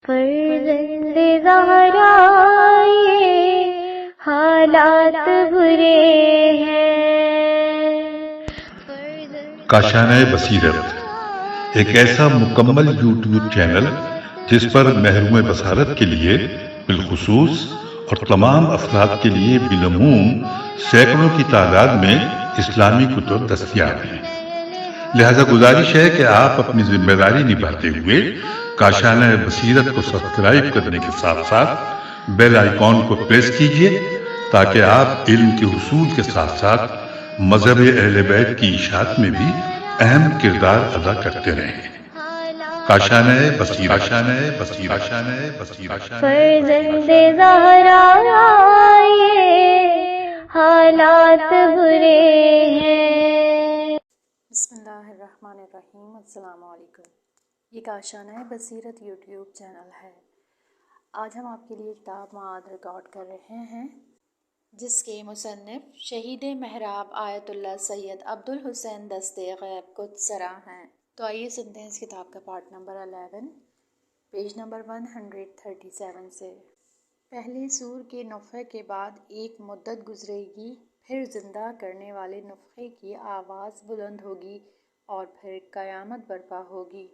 فرزند زہرا یہ حالات برے ہیں۔ کاشانۂ بصیرت ایک ایسا مکمل یوٹیوب چینل جس پر محروم بصارت کے لیے بالخصوص اور تمام افراد کے لیے بالعموم سینکڑوں کی تعداد میں اسلامی کتب دستیاب ہیں۔ لہذا گزارش ہے کہ آپ اپنی ذمہ داری نبھاتے ہوئے کاشانۂ بصیرت کو سبسکرائب کرنے کے ساتھ ساتھ بیل آئیکن کو پریس کیجیے تاکہ آپ علم کے حصول کے ساتھ ساتھ مذہب اہل بیت کی اشاعت میں بھی اہم کردار ادا کرتے رہیں۔ کاشانۂ بصیرت، کاشانۂ بصیرت، کاشانۂ بصیرت۔ فرزند زہرا یہ حالات برے ہیں۔ بسم اللہ الرحمن الرحیم۔ السلام علیکم۔ یہ کاشانۂ بصیرت یوٹیوب چینل ہے۔ آج ہم آپ کے لیے کتاب معاد ریکارڈ کر رہے ہیں جس کے مصنف شہید محراب آیت اللہ سید عبدالحسین دست غیب قدس سرا ہیں۔ تو آئیے سنتے ہیں اس کتاب کا پارٹ نمبر 11 پیج نمبر 137 سے۔ پہلے سور کے نفخے کے بعد ایک مدت گزرے گی، پھر زندہ کرنے والے نفخے کی آواز بلند ہوگی اور پھر قیامت برپا ہوگی۔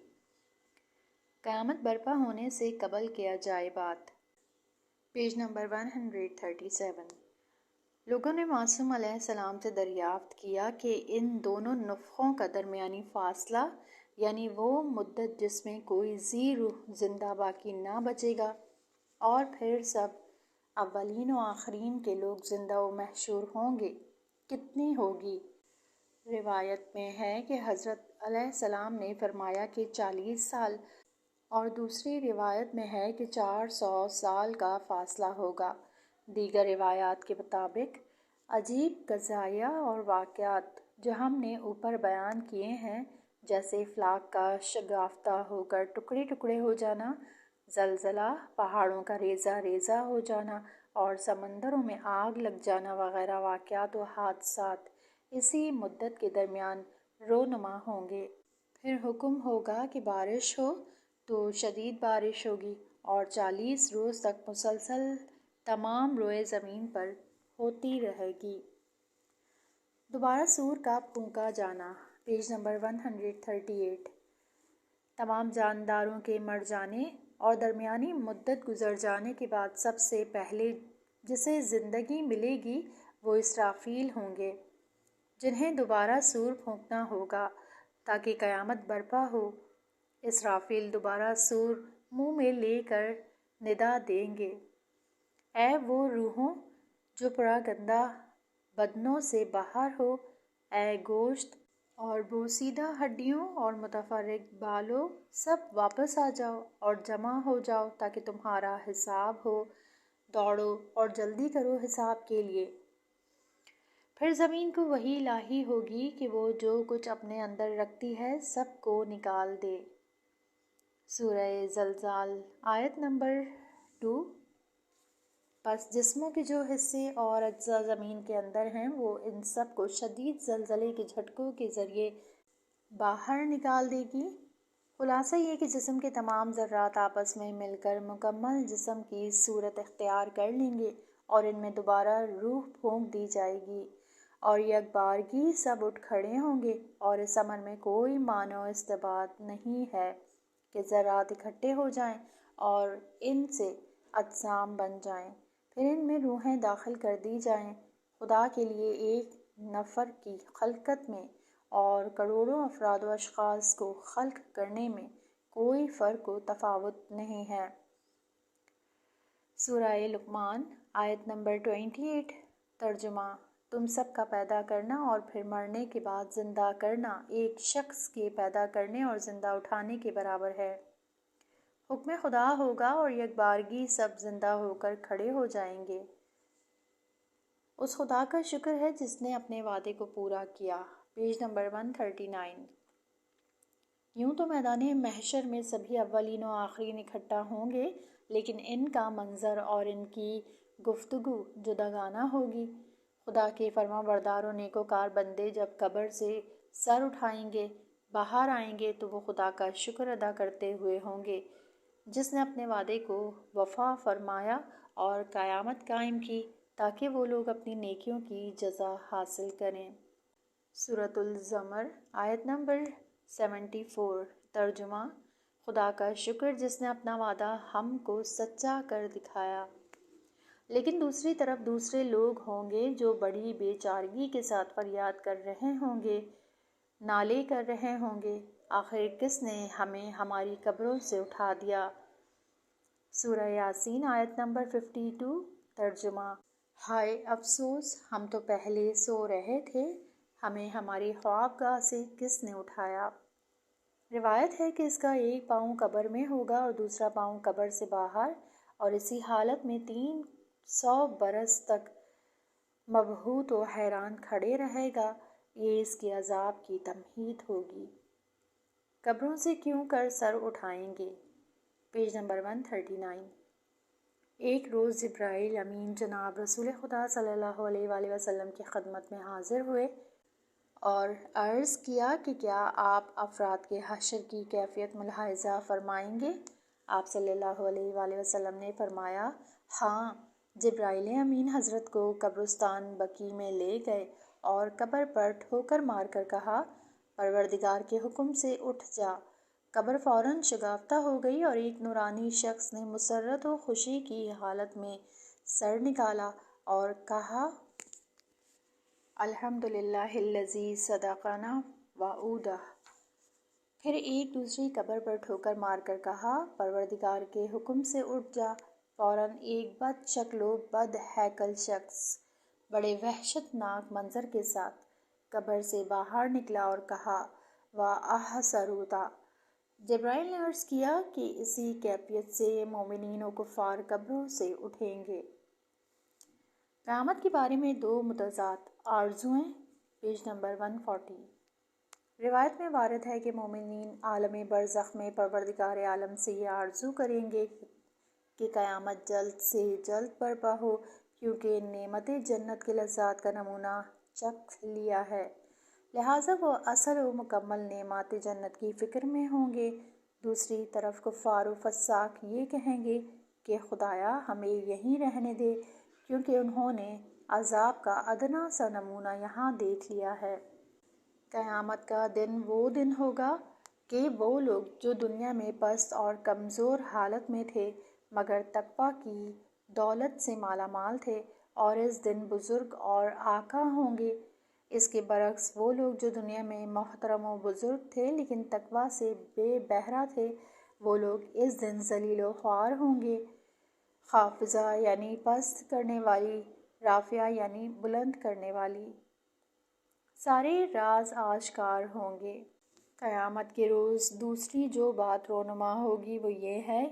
قیامت برپا ہونے سے قبل کیا جائے بات۔ Page number 137۔ لوگوں نے معصوم علیہ السلام سے دریافت کیا کہ ان دونوں نفخوں کا درمیانی فاصلہ، یعنی وہ مدت جس میں کوئی ذی روح زندہ باقی نہ بچے گا اور پھر سب اولین و آخرین کے لوگ زندہ و محشور ہوں گے، کتنی ہوگی؟ روایت میں ہے کہ حضرت علیہ السلام نے فرمایا کہ 40 سال، اور دوسری روایت میں ہے کہ 400 سال کا فاصلہ ہوگا۔ دیگر روایات کے مطابق عجیب قضایہ اور واقعات جو ہم نے اوپر بیان کیے ہیں، جیسے افلاک کا شگافتہ ہو کر ٹکڑے ٹکڑے ہو جانا، زلزلہ، پہاڑوں کا ریزہ ریزہ ہو جانا اور سمندروں میں آگ لگ جانا وغیرہ واقعات و حادثات اسی مدت کے درمیان رونما ہوں گے۔ پھر حکم ہوگا کہ بارش ہو تو شدید بارش ہوگی اور 40 روز تک مسلسل تمام روئے زمین پر ہوتی رہے گی۔ دوبارہ سور کا پھونکا جانا۔ Page number 138۔ تمام جانداروں کے مر جانے اور درمیانی مدت گزر جانے کے بعد سب سے پہلے جسے زندگی ملے گی وہ اسرافیل ہوں گے، جنہیں دوبارہ سور پھونکنا ہوگا تاکہ قیامت برپا ہو۔ اسرافیل دوبارہ سور منہ میں لے کر ندا دیں گے، اے وہ روحوں جو پراگندہ بدنوں سے باہر ہو، اے گوشت اور بوسیدہ ہڈیوں اور متفرق بالوں، سب واپس آ جاؤ اور جمع ہو جاؤ تاکہ تمہارا حساب ہو۔ دوڑو اور جلدی کرو حساب کے لیے۔ پھر زمین کو وحی الہی ہوگی کہ وہ جو کچھ اپنے اندر رکھتی ہے سب کو نکال دے۔ سورہ زلزال آیت نمبر 2۔ پس جسموں کے جو حصے اور اجزاء زمین کے اندر ہیں وہ ان سب کو شدید زلزلے کے جھٹکوں کے ذریعے باہر نکال دے گی۔ خلاصہ یہ کہ جسم کے تمام ذرات آپس میں مل کر مکمل جسم کی صورت اختیار کر لیں گے اور ان میں دوبارہ روح پھونک دی جائے گی اور یک بارگی سب اٹھ کھڑے ہوں گے، اور اس امر میں کوئی مانع و استبعاد نہیں ہے کہ ذرات اکٹھے ہو جائیں اور ان سے اجسام بن جائیں، پھر ان میں روحیں داخل کر دی جائیں۔ خدا کے لیے ایک نفر کی خلقت میں اور کروڑوں افراد و اشخاص کو خلق کرنے میں کوئی فرق و تفاوت نہیں ہے۔ سورہ لقمان آیت نمبر 28۔ ترجمہ: تم سب کا پیدا کرنا اور پھر مرنے کے بعد زندہ کرنا ایک شخص کے پیدا کرنے اور زندہ اٹھانے کے برابر ہے۔ حکم خدا ہوگا اور یک بارگی سب زندہ ہو کر کھڑے ہو جائیں گے۔ اس خدا کا شکر ہے جس نے اپنے وعدے کو پورا کیا۔ Page number 139۔ یوں تو میدان محشر میں سبھی اولین و آخرین اکٹھا ہوں گے، لیکن ان کا منظر اور ان کی گفتگو جداگانہ ہوگی۔ خدا کے فرما بردار و نیکوکار بندے جب قبر سے سر اٹھائیں گے، باہر آئیں گے تو وہ خدا کا شکر ادا کرتے ہوئے ہوں گے۔ جس نے اپنے وعدے کو وفا فرمایا اور قیامت قائم کی تاکہ وہ لوگ اپنی نیکیوں کی جزا حاصل کریں۔ سورۃ الزمر آیت نمبر 74۔ ترجمہ: خدا کا شکر جس نے اپنا وعدہ ہم کو سچا کر دکھایا، لیکن دوسری طرف دوسرے لوگ ہوں گے جو بڑی بے چارگی کے ساتھ فریاد کر رہے ہوں گے، نالے کر رہے ہوں گے، آخر کس نے ہمیں ہماری قبروں سے اٹھا دیا۔ سورہ یاسین آیت نمبر 52۔ ترجمہ: ہائے افسوس، ہم تو پہلے سو رہے تھے، ہمیں ہماری خوابگاہ سے کس نے اٹھایا۔ روایت ہے کہ اس کا ایک پاؤں قبر میں ہوگا اور دوسرا پاؤں قبر سے باہر، اور اسی حالت میں 300 برس تک مبہوت و حیران کھڑے رہے گا۔ یہ اس کے عذاب کی تمہید ہوگی۔ قبروں سے کیوں کر سر اٹھائیں گے؟ Page number 139۔ ایک روز جبرائیل امین جناب رسول خدا صلی اللہ علیہ وآلہ وسلم کی خدمت میں حاضر ہوئے اور عرض کیا کہ کیا آپ افراد کے حشر کی کیفیت ملاحظہ فرمائیں گے؟ آپ صلی اللہ علیہ وآلہ وسلم نے فرمایا، ہاں۔ جبرائیل امین حضرت کو قبرستان بقیع میں لے گئے اور قبر پر ٹھوکر مار کر کہا، پروردگار کے حکم سے اٹھ جا۔ قبر فوراً شگافتہ ہو گئی اور ایک نورانی شخص نے مسرت و خوشی کی حالت میں سر نکالا اور کہا، الحمدللہ الذی صدقنا وعودہ۔ پھر ایک دوسری قبر پر ٹھوکر مار کر کہا، پروردگار کے حکم سے اٹھ جا۔ فوراً ایک بد شکل و بد ہیکل شخص بڑے وحشت ناک منظر کے ساتھ قبر سے باہر نکلا اور کہا، وَأَحْسَرُوتَ۔ جبرائیل نے عرض کیا کہ اسی کیفیت سے مومنین و کفار قبروں سے اٹھیں گے۔ قیامت کے بارے میں دو متضاد آرزوئیں۔ Page number 140۔ روایت میں وارد ہے کہ مومنین عالم برزخ میں پروردگار عالم سے یہ آرزو کریں گے کہ قیامت جلد سے جلد برپا ہو، کیونکہ نعمت جنت کے لذات کا نمونہ چکھ لیا ہے، لہٰذا وہ اصل و مکمل نعمات جنت کی فکر میں ہوں گے۔ دوسری طرف کفار و فساق یہ کہیں گے کہ خدایا ہمیں یہیں رہنے دے، کیونکہ انہوں نے عذاب کا ادنیٰ سا نمونہ یہاں دیکھ لیا ہے۔ قیامت کا دن وہ دن ہوگا کہ وہ لوگ جو دنیا میں پست اور کمزور حالت میں تھے مگر تقویٰ کی دولت سے مالا مال تھے، اور اس دن بزرگ اور آقا ہوں گے۔ اس کے برعکس وہ لوگ جو دنیا میں محترم و بزرگ تھے لیکن تقویٰ سے بے بہرہ تھے، وہ لوگ اس دن ذلیل و خوار ہوں گے۔ خافضہ یعنی پست کرنے والی، رافعہ یعنی بلند کرنے والی۔ سارے راز آشکار ہوں گے۔ قیامت کے روز دوسری جو بات رونما ہوگی وہ یہ ہے،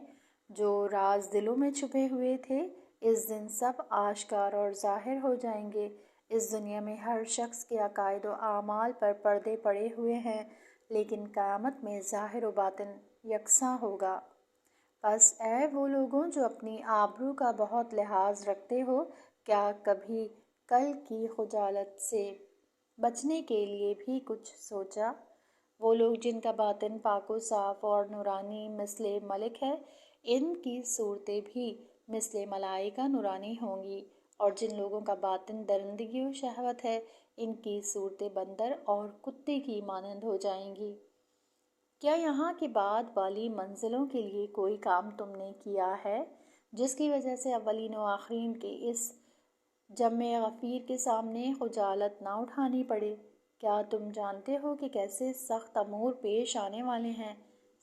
جو راز دلوں میں چھپے ہوئے تھے اس دن سب آشکار اور ظاہر ہو جائیں گے۔ اس دنیا میں ہر شخص کے عقائد و اعمال پر پردے پڑے ہوئے ہیں، لیکن قیامت میں ظاہر و باطن یکساں ہوگا۔ پس اے وہ لوگوں جو اپنی آبرو کا بہت لحاظ رکھتے ہو، کیا کبھی کل کی خجالت سے بچنے کے لیے بھی کچھ سوچا؟ وہ لوگ جن کا باطن پاک و صاف اور نورانی مثل ملک ہے، ان کی صورتیں بھی مثل ملائکہ نورانی ہوں گی، اور جن لوگوں کا باطن درندگی و شہوت ہے، ان کی صورتیں بندر اور کتے کی مانند ہو جائیں گی۔ کیا یہاں کے بعد والی منزلوں کے لیے کوئی کام تم نے کیا ہے جس کی وجہ سے اولین و آخرین کے اس جمع غفیر کے سامنے خجالت نہ اٹھانی پڑے؟ کیا تم جانتے ہو کہ کیسے سخت امور پیش آنے والے ہیں؟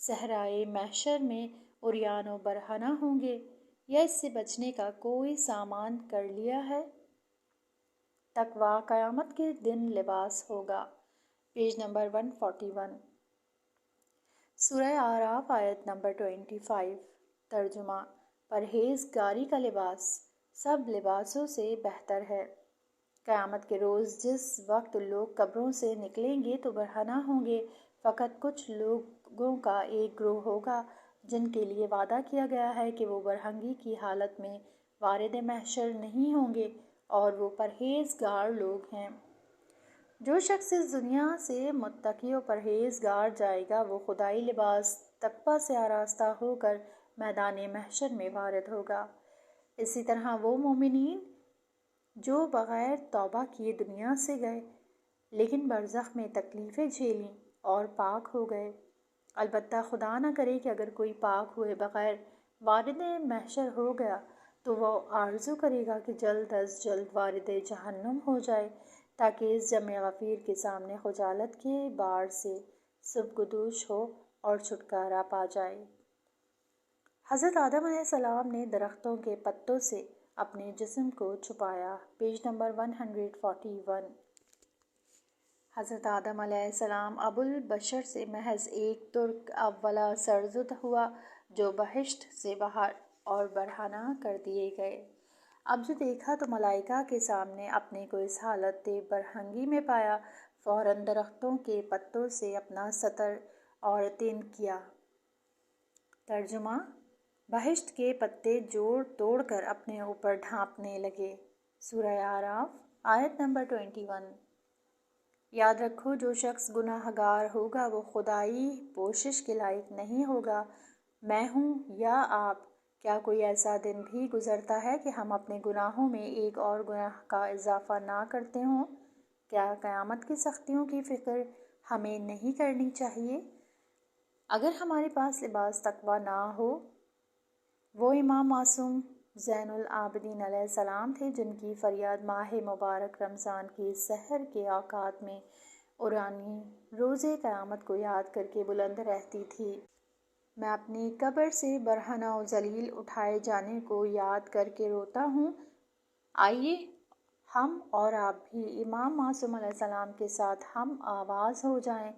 صحرائے محشر میں عریان و برہنہ ہوں گے، یا اس سے بچنے کا کوئی سامان کر لیا ہے؟ تقویٰ قیامت کے دن لباس ہوگا۔ Page number 141۔ سورہ اعراف آیت نمبر 25۔ ترجمہ: پرہیزگاری کا لباس سب لباسوں سے بہتر ہے۔ قیامت کے روز جس وقت لوگ قبروں سے نکلیں گے تو برہنہ ہوں گے، فقط کچھ لوگوں کا ایک گروہ ہوگا جن کے لیے وعدہ کیا گیا ہے کہ وہ برہنگی کی حالت میں وارد محشر نہیں ہوں گے، اور وہ پرہیزگار لوگ ہیں۔ جو شخص اس دنیا سے متقی و پرہیزگار جائے گا وہ خدائی لباس تقویٰ سے آراستہ ہو کر میدان محشر میں وارد ہوگا۔ اسی طرح وہ مومنین جو بغیر توبہ کیے دنیا سے گئے لیکن برزخ میں تکلیفیں جھیلیں اور پاک ہو گئے، البتہ خدا نہ کرے کہ اگر کوئی پاک ہوئے بغیر وارد محشر ہو گیا تو وہ آرزو کرے گا کہ جلد از جلد وارد جہنم ہو جائے تاکہ اس جمع غفیر کے سامنے خجالت کے بار سے سبکدوش ہو اور چھٹکارا پا جائے۔ حضرت آدم علیہ السلام نے درختوں کے پتوں سے اپنے جسم کو چھپایا، پیج نمبر 141۔ حضرت آدم علیہ السلام ابو البشر سے محض ایک ترک اولا سرزد ہوا جو بہشت سے باہر اور برہنہ کر دیے گئے۔ اب جو دیکھا تو ملائکہ کے سامنے اپنے کو اس حالت برہنگی میں پایا، فوراً درختوں کے پتوں سے اپنا ستر اور تن کیا۔ ترجمہ: بہشت کے پتے جوڑ توڑ کر اپنے اوپر ڈھانپنے لگے۔ سورہ اعراف آیت نمبر 21۔ یاد رکھو، جو شخص گناہ گار ہوگا وہ خدائی پوشش کے لائق نہیں ہوگا۔ میں ہوں یا آپ، کیا کوئی ایسا دن بھی گزرتا ہے کہ ہم اپنے گناہوں میں ایک اور گناہ کا اضافہ نہ کرتے ہوں؟ کیا قیامت کی سختیوں کی فکر ہمیں نہیں کرنی چاہیے؟ اگر ہمارے پاس لباس تقویٰ نہ ہو، وہ امام معصوم زین العابدین علیہ السلام تھے جن کی فریاد ماہ مبارک رمضان کی سحر کے اوقات میں اورانی روز قیامت کو یاد کر کے بلند رہتی تھی۔ میں اپنی قبر سے برہنہ و ذلیل اٹھائے جانے کو یاد کر کے روتا ہوں۔ آئیے ہم اور آپ بھی امام معصوم علیہ السلام کے ساتھ ہم آواز ہو جائیں،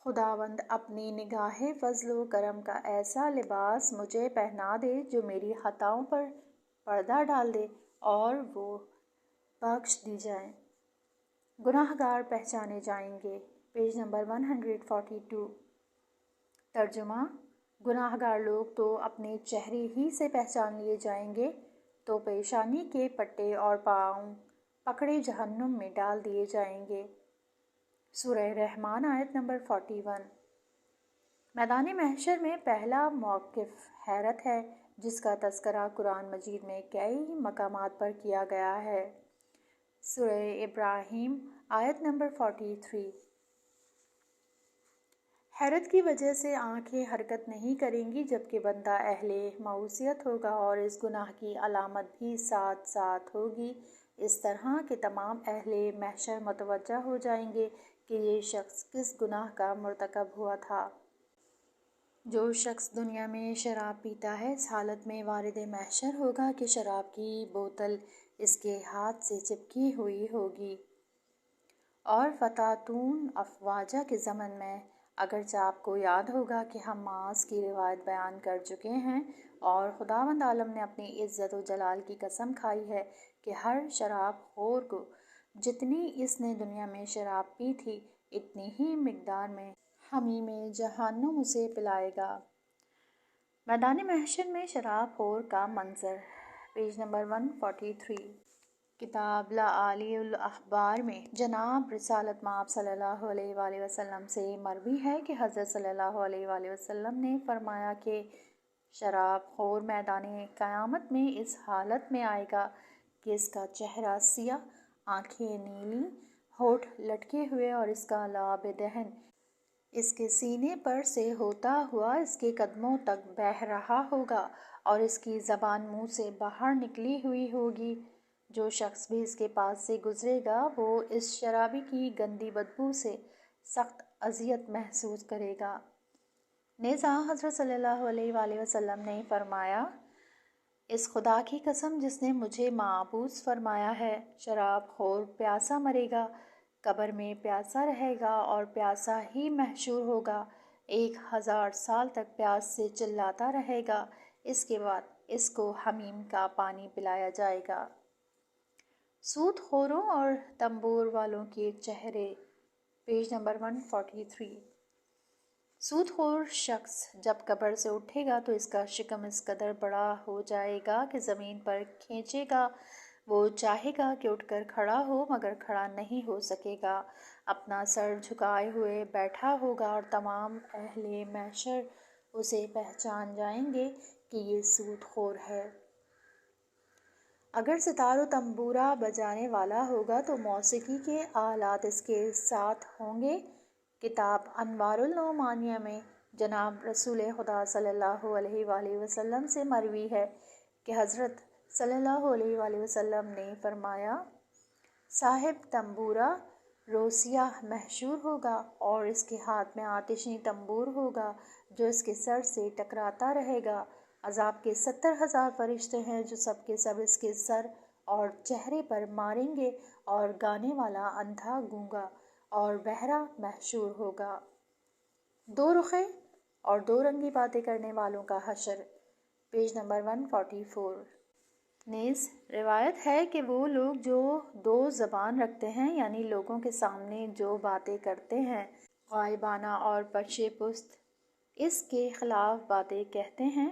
خداوند اپنی نگاہ فضل و کرم کا ایسا لباس مجھے پہنا دے جو میری خطاؤں پر پردہ ڈال دے اور وہ بخش دی جائیں۔ گناہ گار پہچانے جائیں گے، پیج نمبر 142۔ ترجمہ: گناہ گار لوگ تو اپنے چہرے ہی سے پہچان لیے جائیں گے تو پیشانی کے پٹے اور پاؤں پکڑے جہنم میں ڈال دیے جائیں گے۔ سورہ رحمان آیت نمبر 41۔ میدان محشر میں پہلا موقف حیرت ہے جس کا تذکرہ قرآن مجید میں کئی مقامات پر کیا گیا ہے۔ سورہ ابراہیم آیت نمبر 43۔ حیرت کی وجہ سے آنکھیں حرکت نہیں کریں گی جبکہ بندہ اہل معصیت ہوگا اور اس گناہ کی علامت بھی ساتھ ساتھ ہوگی۔ اس طرح کہ تمام اہل محشر متوجہ ہو جائیں گے کہ یہ شخص کس گناہ کا مرتکب ہوا تھا۔ جو شخص دنیا میں شراب پیتا ہے اس حالت میں وارد محشر ہوگا کہ شراب کی بوتل اس کے ہاتھ سے چپکی ہوئی ہوگی۔ اور فتاتون افواجہ کے ضمن میں اگرچہ آپ کو یاد ہوگا کہ ہم معاذ کی روایت بیان کر چکے ہیں اور خداوند عالم نے اپنی عزت و جلال کی قسم کھائی ہے کہ ہر شراب خور کو جتنی اس نے دنیا میں شراب پی تھی اتنی ہی مقدار میں حمیم جہنم اسے پلائے گا۔ میدان محشر میں شراب خور کا منظر، پیج نمبر 143۔ کتاب لآلی الاخبار میں جناب رسالت مآب صلی اللہ علیہ وآلہ وسلم سے مروی ہے کہ حضرت صلی اللہ علیہ وآلہ وسلم نے فرمایا کہ شراب خور میدان قیامت میں اس حالت میں آئے گا کہ اس کا چہرہ سیاہ، آنکھیں نیلی، ہونٹ لٹکے ہوئے اور اس کا لعاب دہن اس کے سینے پر سے ہوتا ہوا اس کے قدموں تک بہہ رہا ہوگا اور اس کی زبان منہ سے باہر نکلی ہوئی ہوگی۔ جو شخص بھی اس کے پاس سے گزرے گا وہ اس شرابی کی گندی بدبو سے سخت اذیت محسوس کرے گا۔ نیز حضرت صلی اللہ علیہ وآلہ وسلم نے فرمایا، اس خدا کی قسم جس نے مجھے معبوس فرمایا ہے، شراب خور پیاسا مرے گا، قبر میں پیاسا رہے گا اور پیاسا ہی محشور ہوگا، 1000 سال تک پیاس سے چلاتا رہے گا، اس کے بعد اس کو حمیم کا پانی پلایا جائے گا۔ سود خوروں اور تنبور والوں کے چہرے، پیج نمبر 143۔ سود خور شخص جب قبر سے اٹھے گا تو اس کا شکم اس قدر بڑا ہو جائے گا کہ زمین پر کھینچے گا، وہ چاہے گا کہ اٹھ کر کھڑا ہو مگر کھڑا نہیں ہو سکے گا، اپنا سر جھکائے ہوئے بیٹھا ہوگا اور تمام اہل محشر اسے پہچان جائیں گے کہ یہ سود خور ہے۔ اگر ستار و تنبورہ بجانے والا ہوگا تو موسیقی کے آلات اس کے ساتھ ہوں گے۔ کتاب انوار النعمانیہ میں جناب رسول خدا صلی اللہ علیہ وآلہ وسلم سے مروی ہے کہ حضرت صلی اللہ علیہ وآلہ وسلم نے فرمایا، صاحب تنبورہ روسیہ محشور ہوگا اور اس کے ہاتھ میں آتشی تنبور ہوگا جو اس کے سر سے ٹکراتا رہے گا۔ عذاب کے 70,000 فرشتے ہیں جو سب کے سب اس کے سر اور چہرے پر ماریں گے، اور گانے والا اندھا، گونگا اور بہرا محشور ہوگا۔ دو رخے اور دو رنگی باتیں کرنے والوں کا حشر، پیج نمبر 144۔ نیز روایت ہے کہ وہ لوگ جو دو زبان رکھتے ہیں، یعنی لوگوں کے سامنے جو باتیں کرتے ہیں غائبانہ اور پشے پشت اس کے خلاف باتیں کہتے ہیں،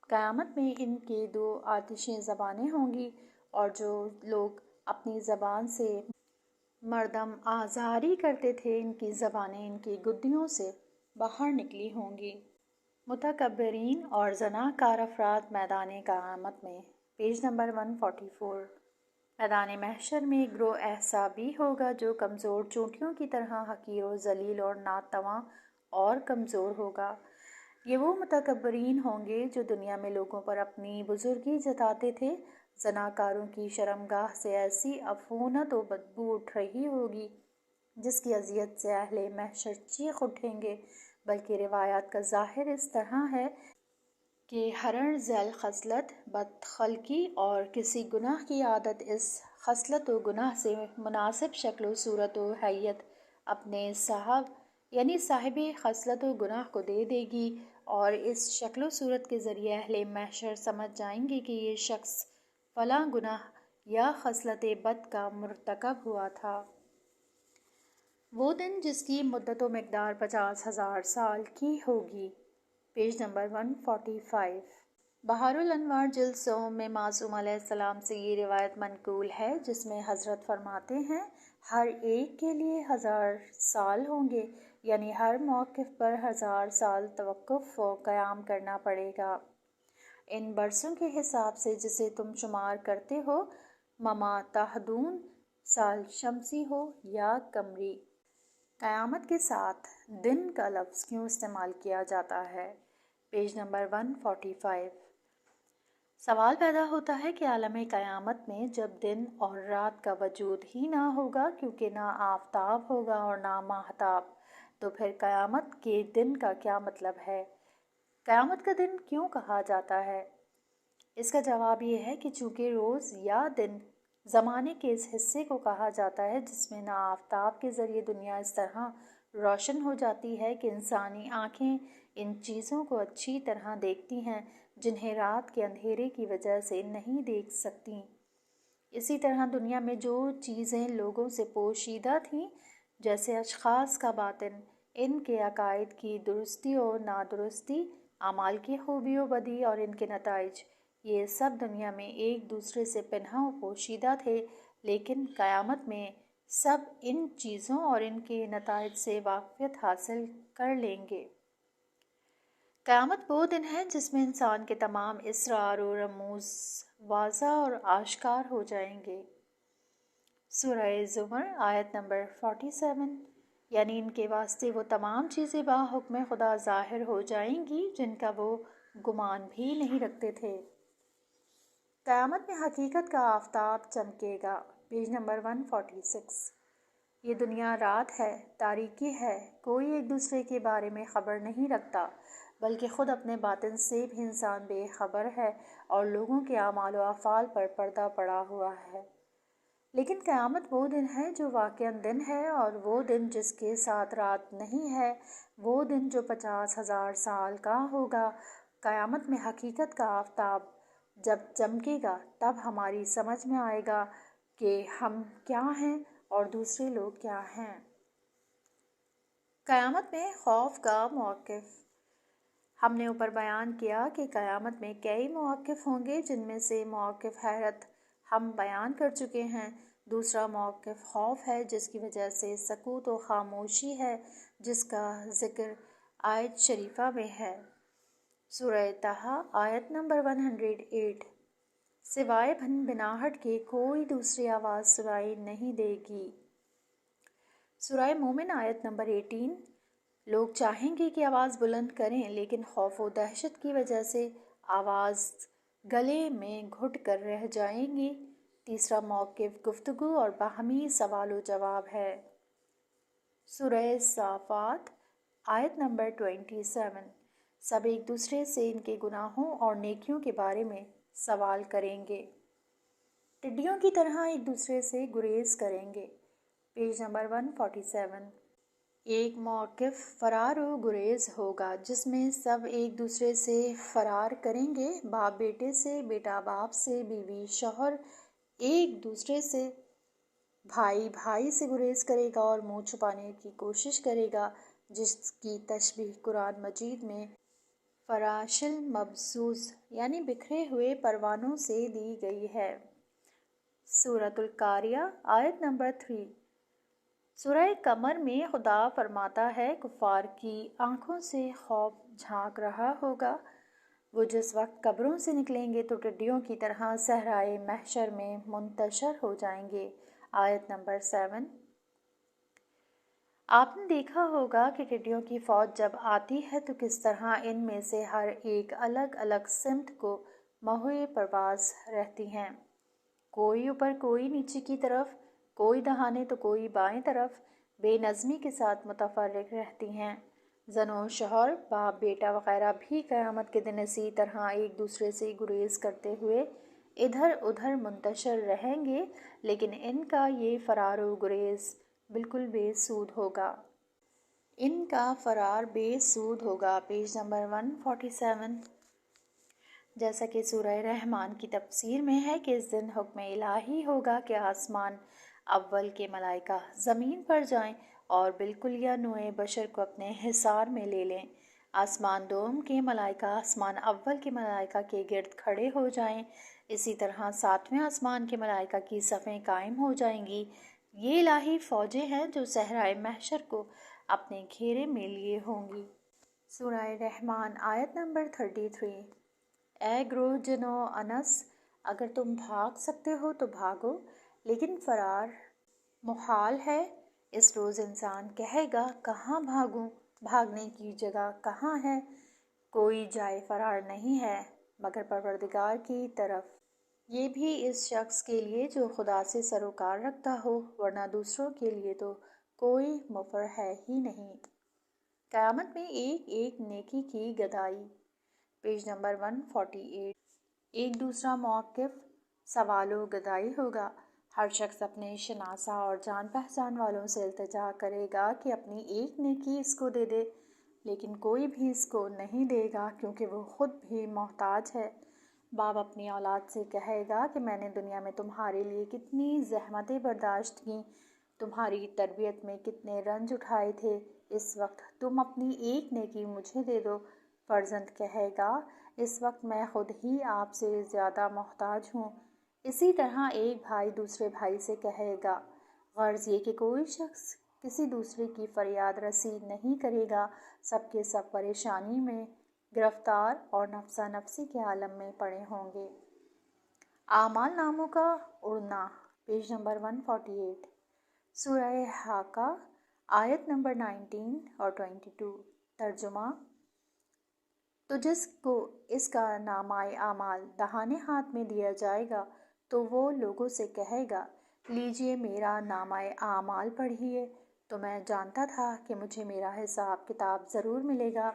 قیامت میں ان کی دو آتشیں زبانیں ہوں گی، اور جو لوگ اپنی زبان سے مردم آزاری کرتے تھے ان کی زبانیں ان کی گدیوں سے باہر نکلی ہوں گی۔ متکبرین اور زنا کار افراد میدان قیامت میں، پیج نمبر 144۔ میدان محشر میں ایک گروہ ایسا بھی ہوگا جو کمزور چونٹیوں کی طرح حقیر و ذلیل اور ناتواں اور کمزور ہوگا۔ یہ وہ متکبرین ہوں گے جو دنیا میں لوگوں پر اپنی بزرگی جتاتے تھے۔ زناکاروں کی شرمگاہ سے ایسی عفونت و بدبو اٹھ رہی ہوگی جس کی اذیت سے اہل محشر چیخ اٹھیں گے، بلکہ روایات کا ظاہر اس طرح ہے کہ ہرن ذیل خصلت، بدخلقی اور کسی گناہ کی عادت اس خصلت و گناہ سے مناسب شکل و صورت و حیت اپنے صاحب خصلت و گناہ کو دے دے گی، اور اس شکل و صورت کے ذریعے اہل محشر سمجھ جائیں گے کہ یہ شخص فلاں گناہ یا خصلت بد کا مرتکب ہوا تھا۔ وہ دن جس کی مدت و مقدار 50,000 سال کی ہوگی، پیج نمبر 145۔ بحار الانوار جلد 100 میں معصوم علیہ السلام سے یہ روایت منقول ہے جس میں حضرت فرماتے ہیں، ہر ایک کے لیے 1000 سال ہوں گے، یعنی ہر موقف پر 1000 سال توقف و قیام کرنا پڑے گا، ان برسوں کے حساب سے جسے تم شمار کرتے ہو، مما تحدون، سال شمسی ہو یا قمری۔ قیامت کے ساتھ دن کا لفظ کیوں استعمال کیا جاتا ہے، پیج نمبر 145۔ سوال پیدا ہوتا ہے کہ عالم قیامت میں جب دن اور رات کا وجود ہی نہ ہوگا، کیونکہ نہ آفتاب ہوگا اور نہ ماہتاب، تو پھر قیامت کے دن کا کیا مطلب ہے؟ قیامت کا دن کیوں کہا جاتا ہے؟ اس کا جواب یہ ہے کہ چونکہ روز یا دن زمانے کے اس حصے کو کہا جاتا ہے جس میں نہ آفتاب کے ذریعے دنیا اس طرح روشن ہو جاتی ہے کہ انسانی آنکھیں ان چیزوں کو اچھی طرح دیکھتی ہیں جنہیں رات کے اندھیرے کی وجہ سے نہیں دیکھ سکتیں۔ اسی طرح دنیا میں جو چیزیں لوگوں سے پوشیدہ تھیں، جیسے اشخاص کا باطن، ان کے عقائد کی درستی و نادرستی، اعمال کی خوبی و بدی اور ان کے نتائج، یہ سب دنیا میں ایک دوسرے سے پنہاں و پوشیدہ تھے، لیکن قیامت میں سب ان چیزوں اور ان کے نتائج سے واقفیت حاصل کر لیں گے۔ قیامت وہ دن ہے جس میں انسان کے تمام اسرار و رموز واضح اور آشکار ہو جائیں گے۔ سورہ زمر آیت نمبر 47، یعنی ان کے واسطے وہ تمام چیزیں بحکم خدا ظاہر ہو جائیں گی جن کا وہ گمان بھی نہیں رکھتے تھے۔ قیامت میں حقیقت کا آفتاب چمکے گا، پیج نمبر 146۔ یہ دنیا رات ہے، تاریکی ہے، کوئی ایک دوسرے کے بارے میں خبر نہیں رکھتا، بلکہ خود اپنے باطن سے بھی انسان بے خبر ہے اور لوگوں کے اعمال و افعال پر پردہ پڑا ہوا ہے۔ لیکن قیامت وہ دن ہے جو واقعاً دن ہے، اور وہ دن جس کے ساتھ رات نہیں ہے، وہ دن جو 50,000 سال کا ہوگا۔ قیامت میں حقیقت کا آفتاب جب چمکے گا تب ہماری سمجھ میں آئے گا کہ ہم کیا ہیں اور دوسرے لوگ کیا ہیں۔ قیامت میں خوف کا موقف۔ ہم نے اوپر بیان کیا کہ قیامت میں کئی موقف ہوں گے، جن میں سے موقف حیرت ہم بیان کر چکے ہیں۔ دوسرا موقف خوف ہے جس کی وجہ سے سکوت و خاموشی ہے، جس کا ذکر آیت شریفہ میں ہے۔ سورہ طٰہٰ آیت نمبر 108۔ سوائے بھنبھناہٹ کے کوئی دوسری آواز سنائی نہیں دے گی۔ سورہ مومن آیت نمبر 18۔ لوگ چاہیں گے کہ آواز بلند کریں لیکن خوف و دہشت کی وجہ سے آواز گلے میں گھٹ کر رہ جائیں گی۔ تیسرا موقف گفتگو اور باہمی سوال و جواب ہے۔ سورہ صافات آیت نمبر 27۔ سب ایک دوسرے سے ان کے گناہوں اور نیکیوں کے بارے میں سوال کریں گے۔ ٹڈیوں کی طرح ایک دوسرے سے گریز کریں گے۔ Page number 147۔ ایک موقف فرار و گریز ہوگا جس میں سب ایک دوسرے سے فرار کریں گے، باپ بیٹے سے، بیٹا باپ سے، بیوی شوہر ایک دوسرے سے، بھائی بھائی سے گریز کرے گا اور منہ چھپانے کی کوشش کرے گا، جس کی تشبیہ قرآن مجید میں فراش المبثوث یعنی بکھرے ہوئے پروانوں سے دی گئی ہے۔ سورۃ القاریہ آیت نمبر 3۔ سورہ قمر میں خدا فرماتا ہے کفار کی آنکھوں سے خوف جھانک رہا ہوگا۔ وہ جس وقت قبروں سے نکلیں گے تو ٹڈیوں کی طرح صحرائے محشر میں منتشر ہو جائیں گے۔ آیت نمبر 7۔ آپ نے دیکھا ہوگا کہ ٹڈیوں کی فوج جب آتی ہے تو کس طرح ان میں سے ہر ایک الگ الگ سمت کو مہوئے پرواز رہتی ہیں، کوئی اوپر کوئی نیچے کی طرف، کوئی دہانے تو کوئی بائیں طرف، بے نظمی کے ساتھ متفرق رہتی ہیں۔ زنوں شوہر، باپ بیٹا وغیرہ بھی قیامت کے دن اسی طرح ایک دوسرے سے گریز کرتے ہوئے ادھر ادھر منتشر رہیں گے، لیکن ان کا یہ فرار و گریز بالکل بے سود ہوگا۔ ان کا فرار بے سود ہوگا۔ Page number 147۔ جیسا کہ سورہ رحمان کی تفسیر میں ہے کہ اس دن حکم الہی ہوگا کہ آسمان اول کے ملائکہ زمین پر جائیں اور بالکلیہ نوع بشر کو اپنے حصار میں لے لیں۔ آسمان دوم کے ملائکہ آسمان اول کے ملائکہ کے گرد کھڑے ہو جائیں، اسی طرح ساتویں آسمان کے ملائکہ کی صفیں قائم ہو جائیں گی۔ یہ الہی فوجیں ہیں جو صحرائے محشر کو اپنے گھیرے میں لیے ہوں گی۔ سورہ رحمان آیت نمبر 33۔ اے گروہ جن و انس، اگر تم بھاگ سکتے ہو تو بھاگو، لیکن فرار محال ہے۔ اس روز انسان کہے گا کہاں بھاگوں، بھاگنے کی جگہ کہاں ہے؟ کوئی جائے فرار نہیں ہے مگر پروردگار کی طرف، یہ بھی اس شخص کے لیے جو خدا سے سروکار رکھتا ہو، ورنہ دوسروں کے لیے تو کوئی مفر ہے ہی نہیں۔ قیامت میں ایک ایک نیکی کی گدائی۔ Page number 148۔ ایک دوسرا موقف سوال و گدائی ہوگا۔ ہر شخص اپنے شناسہ اور جان پہچان والوں سے التجا کرے گا کہ اپنی ایک نیکی اس کو دے دے، لیکن کوئی بھی اس کو نہیں دے گا کیونکہ وہ خود بھی محتاج ہے۔ باپ اپنی اولاد سے کہے گا کہ میں نے دنیا میں تمہارے لیے کتنی زحمتیں برداشت کیں، تمہاری تربیت میں کتنے رنج اٹھائے تھے، اس وقت تم اپنی ایک نیکی مجھے دے دو۔ فرزند کہے گا اس وقت میں خود ہی آپ سے زیادہ محتاج ہوں۔ اسی طرح ایک بھائی دوسرے بھائی سے کہے گا۔ غرض یہ کہ کوئی شخص کسی دوسرے کی فریاد رسی نہیں کرے گا، سب کے سب پریشانی میں گرفتار اور نفسا نفسی کے عالم میں پڑے ہوں گے۔ اعمال ناموں کا اڑنا۔ Page number 148۔ سورہ حاقہ آیت نمبر 19 اور 22۔ ترجمہ: تو جس کو اس کا نامہ اعمال داہنے ہاتھ میں دیا جائے گا تو وہ لوگوں سے کہے گا لیجئے میرا نامہ اعمال پڑھیے، تو میں جانتا تھا کہ مجھے میرا حساب کتاب ضرور ملے گا۔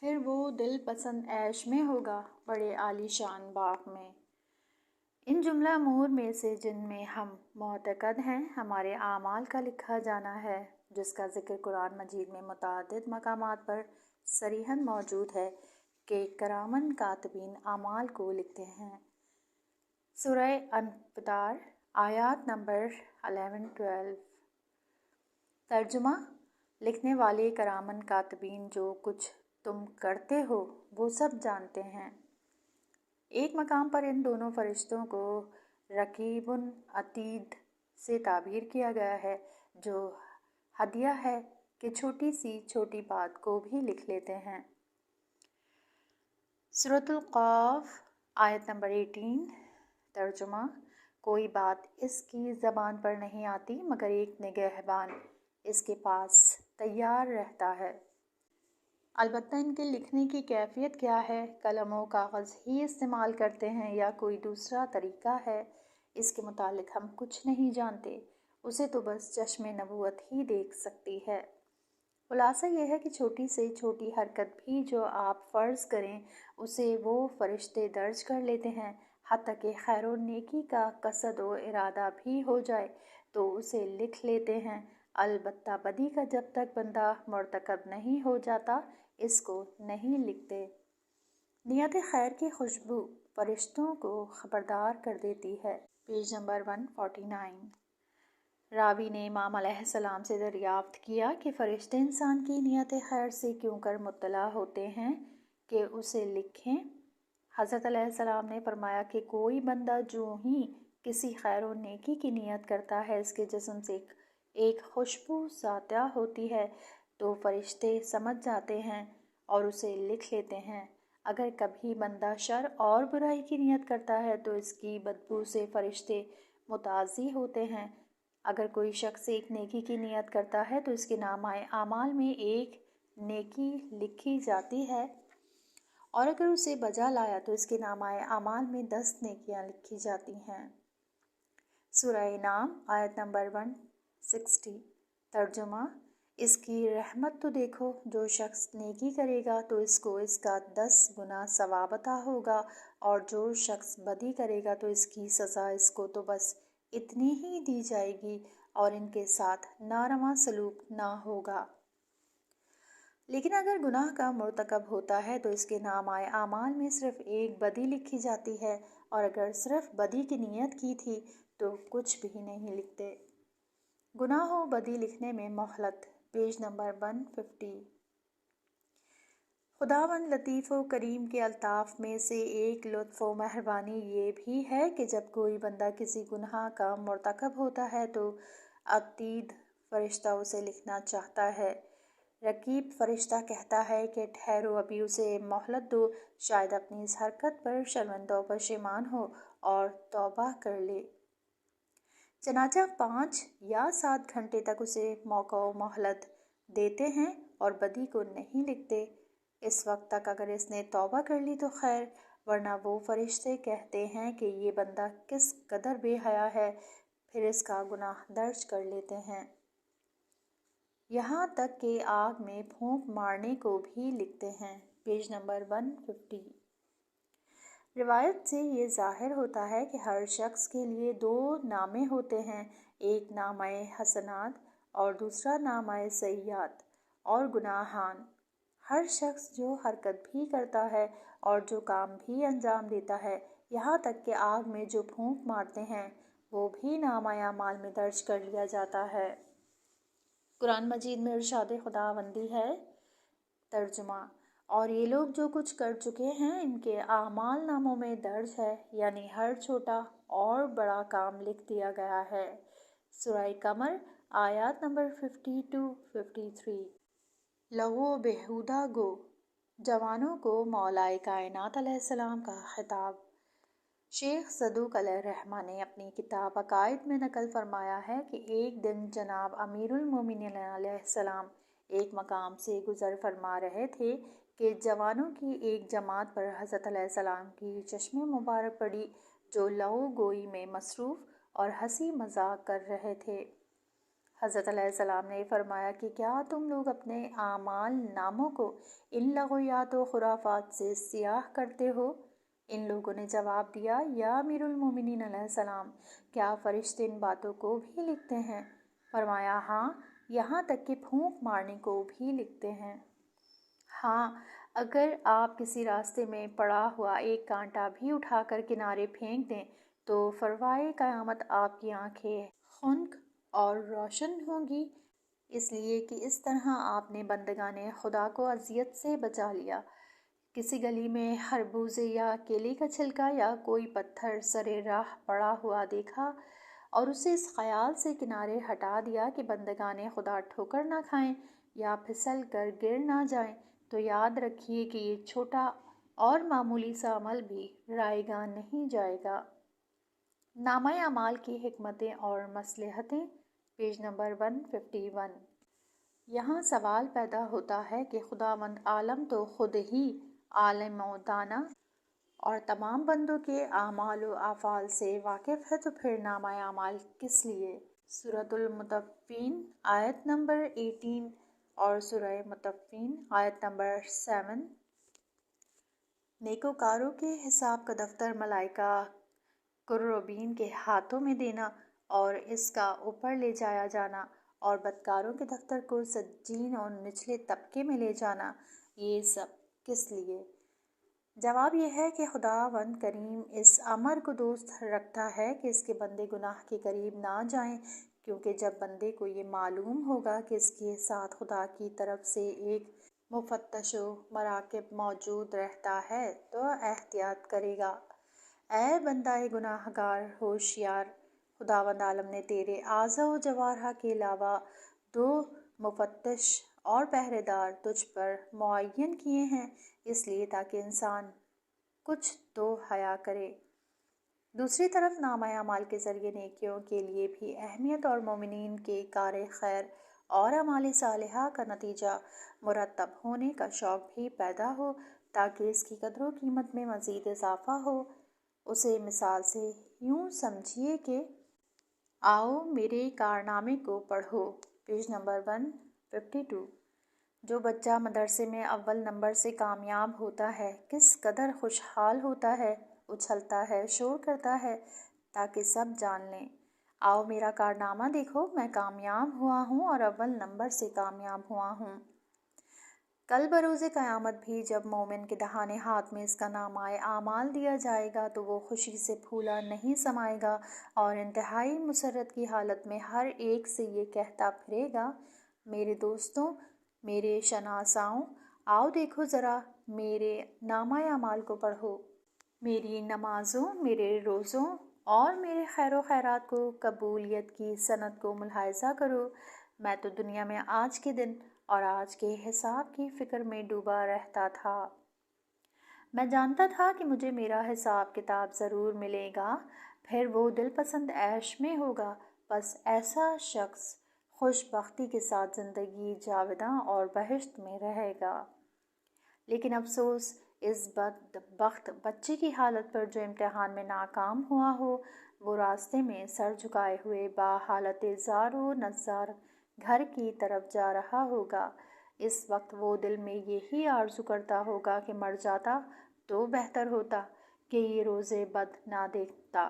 پھر وہ دل پسند عیش میں ہوگا، بڑے عالی شان باغ میں۔ ان جملہ امور میں سے جن میں ہم معتقد ہیں ہمارے اعمال کا لکھا جانا ہے، جس کا ذکر قرآن مجید میں متعدد مقامات پر صریحاً موجود ہے کہ کراماً کاتبین اعمال کو لکھتے ہیں۔ سورہ انفطار آیات نمبر 11-12۔ ترجمہ: لکھنے والے کراماً کاتبین جو کچھ تم کرتے ہو وہ سب جانتے ہیں۔ ایک مقام پر ان دونوں فرشتوں کو رقیب عتید سے تعبیر کیا گیا ہے، جو ہدیہ ہے کہ چھوٹی سی چھوٹی بات کو بھی لکھ لیتے ہیں۔ سورۃ القاف آیت نمبر 18 ترجمہ: کوئی بات اس کی زبان پر نہیں آتی مگر ایک نگہبان اس کے پاس تیار رہتا ہے۔ البتہ ان کے لکھنے کی کیفیت کیا ہے، قلم و کاغذ ہی استعمال کرتے ہیں یا کوئی دوسرا طریقہ ہے، اس کے متعلق ہم کچھ نہیں جانتے، اسے تو بس چشم نبوت ہی دیکھ سکتی ہے۔ خلاصہ یہ ہے کہ چھوٹی سے چھوٹی حرکت بھی جو آپ فرض کریں اسے وہ فرشتے درج کر لیتے ہیں، حتیٰ کہ خیر و نیکی کا قصد و ارادہ بھی ہو جائے تو اسے لکھ لیتے ہیں۔ البتہ بدی کا جب تک بندہ مرتکب نہیں ہو جاتا اس کو نہیں لکھتے۔ نیت خیر کی خوشبو فرشتوں کو خبردار کر دیتی ہے۔ Page number 149۔ راوی نے امام علیہ السلام سے دریافت کیا کہ فرشتے انسان کی نیت خیر سے کیوں کر مطلع ہوتے ہیں کہ اسے لکھیں؟ حضرت علیہ السلام نے فرمایا کہ کوئی بندہ جو ہی کسی خیر و نیکی کی نیت کرتا ہے اس کے جسم سے ایک خوشبو ساطع ہوتی ہے تو فرشتے سمجھ جاتے ہیں اور اسے لکھ لیتے ہیں۔ اگر کبھی بندہ شر اور برائی کی نیت کرتا ہے تو اس کی بدبو سے فرشتے متعاظی ہوتے ہیں۔ اگر کوئی شخص ایک نیکی کی نیت کرتا ہے تو اس کے نامہ اعمال میں ایک نیکی لکھی جاتی ہے، اور اگر اسے بجا لایا تو اس کے نامہ اعمال میں 10 نیکیاں لکھی جاتی ہیں۔ سورہ انعام آیت نمبر 160۔ ترجمہ: اس کی رحمت تو دیکھو، جو شخص نیکی کرے گا تو اس کو اس کا 10 گنا ثواب عطا ہوگا، اور جو شخص بدی کرے گا تو اس کی سزا اس کو تو بس اتنی ہی دی جائے گی اور ان کے ساتھ ناروا سلوک نہ ہوگا۔ لیکن اگر گناہ کا مرتکب ہوتا ہے تو اس کے نامہ اعمال میں صرف ایک بدی لکھی جاتی ہے، اور اگر صرف بدی کی نیت کی تھی تو کچھ بھی نہیں لکھتے۔ گناہ و بدی لکھنے میں مہلت۔ Page number 150۔ خداوند لطیف و کریم کے الطاف میں سے ایک لطف و مہربانی یہ بھی ہے کہ جب کوئی بندہ کسی گناہ کا مرتکب ہوتا ہے تو عتید فرشتہ اسے لکھنا چاہتا ہے۔ رقیب فرشتہ کہتا ہے کہ ٹھہرو، ابھی اسے مہلت دو، شاید اپنی اس حرکت پر شرمندہ و پشیمان ہو اور توبہ کر لے۔ چنانچہ 5 یا 7 گھنٹے تک اسے موقع و مہلت دیتے ہیں اور بدی کو نہیں لکھتے۔ اس وقت تک اگر اس نے توبہ کر لی تو خیر، ورنہ وہ فرشتے کہتے ہیں کہ یہ بندہ کس قدر بے حیا ہے، پھر اس کا گناہ درج کر لیتے ہیں، یہاں تک کہ آگ میں پھونک مارنے کو بھی لکھتے ہیں۔ Page number 150۔ روایت سے یہ ظاہر ہوتا ہے کہ ہر شخص کے لیے 2 نامے ہوتے ہیں، ایک نامہ حسنات اور دوسرا نامہ سیئات اور گناہان۔ ہر شخص جو حرکت بھی کرتا ہے اور جو کام بھی انجام دیتا ہے، یہاں تک کہ آگ میں جو پھونک مارتے ہیں، وہ بھی نامہ اعمال میں درج کر لیا جاتا ہے۔ قرآن مجید میں ارشاد خداوندی ہے۔ ترجمہ: اور یہ لوگ جو کچھ کر چکے ہیں ان کے اعمال ناموں میں درج ہے، یعنی ہر چھوٹا اور بڑا کام لکھ دیا گیا ہے۔ سورہ قمر آیات نمبر 50-53۔ لغو و بیہودہ گو، جوانوں کو مولا کائنات علیہ السلام کا خطاب۔ شیخ صدوق علیہ الرحمہ نے اپنی کتاب عقائد میں نقل فرمایا ہے کہ ایک دن جناب امیر المومنین علیہ السلام ایک مقام سے گزر فرما رہے تھے کہ جوانوں کی ایک جماعت پر حضرت علیہ السلام کی چشم مبارک پڑی، جو لغو گوئی میں مصروف اور ہنسی مذاق کر رہے تھے۔ حضرت علیہ السلام نے فرمایا کہ کیا تم لوگ اپنے اعمال ناموں کو ان لغویات و خرافات سے سیاہ کرتے ہو؟ ان لوگوں نے جواب دیا، یا امیر المومنین علیہ السلام، کیا فرشتے ان باتوں کو بھی لکھتے ہیں؟ فرمایا، ہاں، یہاں تک کہ پھونک مارنے کو بھی لکھتے ہیں۔ ہاں، اگر آپ کسی راستے میں پڑا ہوا ایک کانٹا بھی اٹھا کر کنارے پھینک دیں تو فروائے قیامت آپ کی آنکھیں خنک اور روشن ہوں گی، اس لیے کہ اس طرح آپ نے بندگان خدا کو اذیت سے بچا لیا۔ کسی گلی میں خربوزے یا کیلے کا چھلکا یا کوئی پتھر سرے راہ پڑا ہوا دیکھا اور اسے اس خیال سے کنارے ہٹا دیا کہ بندگان خدا ٹھوکر نہ کھائیں یا پھسل کر گر نہ جائیں، تو یاد رکھیے کہ یہ چھوٹا اور معمولی سا عمل بھی رائیگاں نہیں جائے گا۔ نامہ اعمال کی حکمتیں اور مصلحتیں، پیج نمبر 151۔ یہاں سوال پیدا ہوتا ہے کہ خداوند عالم تو خود ہی عالم و دانا اور تمام بندوں کے اعمال و افعال سے واقف ہے، تو پھر نامہ اعمال کس لیے؟ سورۃ المطففین آیت نمبر 18 اور سورہ مطففین آیت نمبر 7۔ نیکوکاروں کے حساب کا دفتر ملائکہ قربین کے ہاتھوں میں دینا اور اس کا اوپر لے جایا جانا، اور بدکاروں کے دفتر کو سجین اور نچلے طبقے میں لے جانا، یہ سب کس لیے؟ جواب یہ ہے کہ خداوند کریم اس امر کو درست رکھتا ہے کہ اس کے بندے گناہ کے قریب نہ جائیں، کیونکہ جب بندے کو یہ معلوم ہوگا کہ اس کے ساتھ خدا کی طرف سے ایک مفتش و مراقب موجود رہتا ہے تو احتیاط کرے گا۔ اے بندہ گناہ گار ہوشیار، خداوند عالم نے تیرے اعضاء و جوارح کے علاوہ 2 مفتش اور پہرے دار تجھ پر معین کیے ہیں، اس لیے تاکہ انسان کچھ تو حیا کرے۔ دوسری طرف نامہ اعمال کے ذریعے نیکیوں کے لیے بھی اہمیت اور مومنین کے کار خیر اور اعمال صالحہ کا نتیجہ مرتب ہونے کا شوق بھی پیدا ہو، تاکہ اس کی قدر و قیمت میں مزید اضافہ ہو۔ اسے مثال سے یوں سمجھیے کہ آؤ میرے کارنامے کو پڑھو، پیج نمبر 152۔ جو بچہ مدرسے میں اول نمبر سے کامیاب ہوتا ہے کس قدر خوشحال ہوتا ہے، اچھلتا ہے، شور کرتا ہے، تاکہ سب جان لیں، آؤ میرا کارنامہ دیکھو، میں کامیاب ہوا ہوں اور اول نمبر سے کامیاب ہوا ہوں۔ کل بروز قیامت بھی جب مومن کے دہانے ہاتھ میں اس کا نامہ اعمال دیا جائے گا تو وہ خوشی سے پھولا نہیں سمائے گا اور انتہائی مسرت کی حالت میں ہر ایک سے یہ کہتا پھرے گا، میرے دوستوں، میرے شناساؤں، آؤ دیکھو ذرا میرے نامہ اعمال کو پڑھو، میری نمازوں، میرے روزوں اور میرے خیر و خیرات کو، قبولیت کی سند کو ملاحظہ کرو۔ میں تو دنیا میں آج کے دن اور آج کے حساب کی فکر میں ڈوبا رہتا تھا۔ میں جانتا تھا کہ مجھے میرا حساب کتاب ضرور ملے گا، پھر وہ دل پسند عیش میں ہوگا، بس ایسا شخص خوش بختی کے ساتھ زندگی جاوداں اور بہشت میں رہے گا۔ لیکن افسوس اس بدبخت بچے کی حالت پر جو امتحان میں ناکام ہوا ہو، وہ راستے میں سر جھکائے ہوئے با حالت زار و نزار گھر کی طرف جا رہا ہوگا۔ اس وقت وہ دل میں یہی آرزو کرتا ہوگا کہ مر جاتا تو بہتر ہوتا، کہ یہ روز بد نہ دیکھتا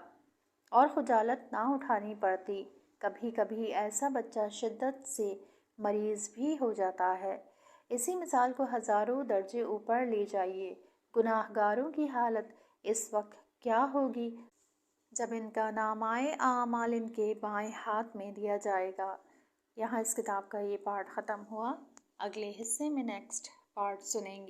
اور خجالت نہ اٹھانی پڑتی۔ کبھی کبھی ایسا بچہ شدت سے مریض بھی ہو جاتا ہے۔ اسی مثال کو ہزاروں درجے اوپر لے جائیے، گناہ گاروں کی حالت اس وقت کیا ہوگی جب ان کا نامہ اعمال ان کے بائیں ہاتھ میں دیا جائے گا۔ یہاں اس کتاب کا یہ پارٹ ختم ہوا، اگلے حصے میں نیکسٹ پارٹ سنیں گے۔